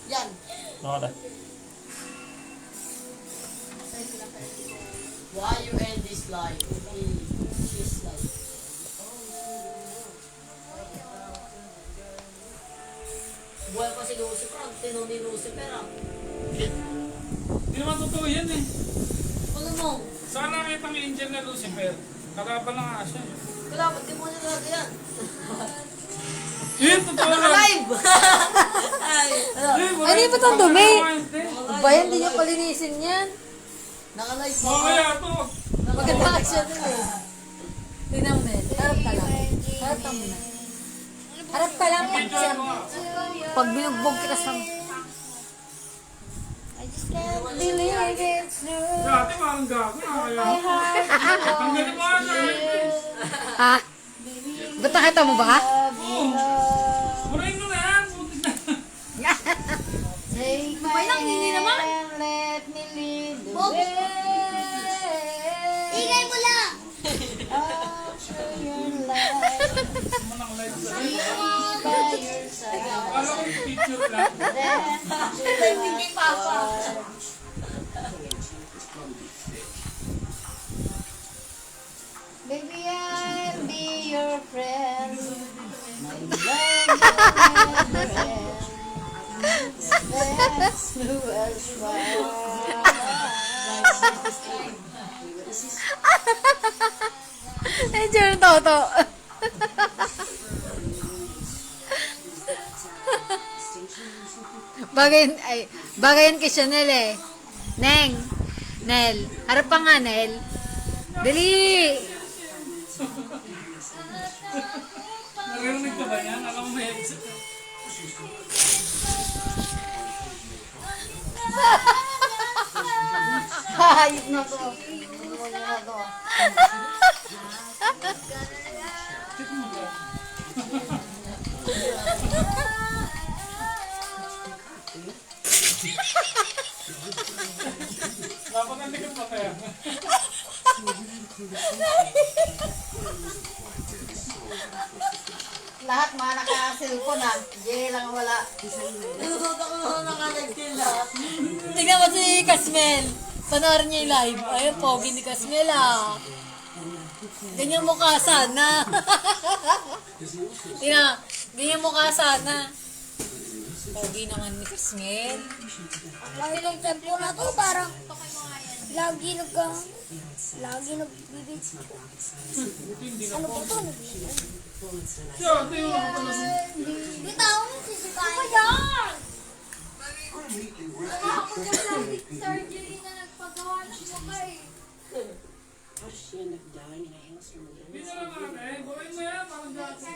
Yan. Okay. Why you end this life? This life. Buhay pa si Lucifer. Ang tino ni Lucifer ah. Hindi naman totoo yan eh. Ano mo? Saan nakita ang angel na Lucifer? Kalaban na nga siya. Wala, ba't di mo na talaga yan? Yun, totoo lang. Live! Ay, ano? Ay, di ba itong dumi? Ba yan, di nyo palinisin yan. Naka-live pa. Mamaya to. Maganda ka siya dun eh. Tingnan mo na. Harap ka lang. Harap ka muna. Harap ka lang. Picture mo nga. Pag binugbog kita sa... Believe it's true. Dati parang gago na kaya. Tanggalin mo nga siya. Ha? Ba't nakita mo ba? Oo. Murahin mo na yan. Putik na. Take my hand, let me lead the way. Ingay mo lang! All through your life, Manang live sa by your side. Alam ko yung picture lang. Hindi papa. Baby, I'll be your friend. My love never ends. That's who as Ay, Diyan Toto. Bagayan kay Chanel eh. Neng, Nel, harap pa nga, Nel. Dali! Naririnig ka ba yan? Alam mo may headset. Hayop na to. Ano na to? Dapat ang likod pa kaya. Lahat mga naka-cellphone ah. Jay lang wala. Nanonood ako na naka-live din lahat. Tingnan mo si Kasmel. Panoorin niya yung live. Ayun, pogi ni Kasmel ah. Ganyan mukha sana. Tingnan, ganyan mukha sana. Pogi naman ni Kasmel. Ang ilang tempo na to, parang lagi nagbibig. Ano ba ito? Siya, ito yung mga talagang. Bitaw mo, sisipain. Ano ba yan? Ako surgery na nagpagawa ng mukha eh. Hindi na lang natin. Bukain mo yan. Parang gago.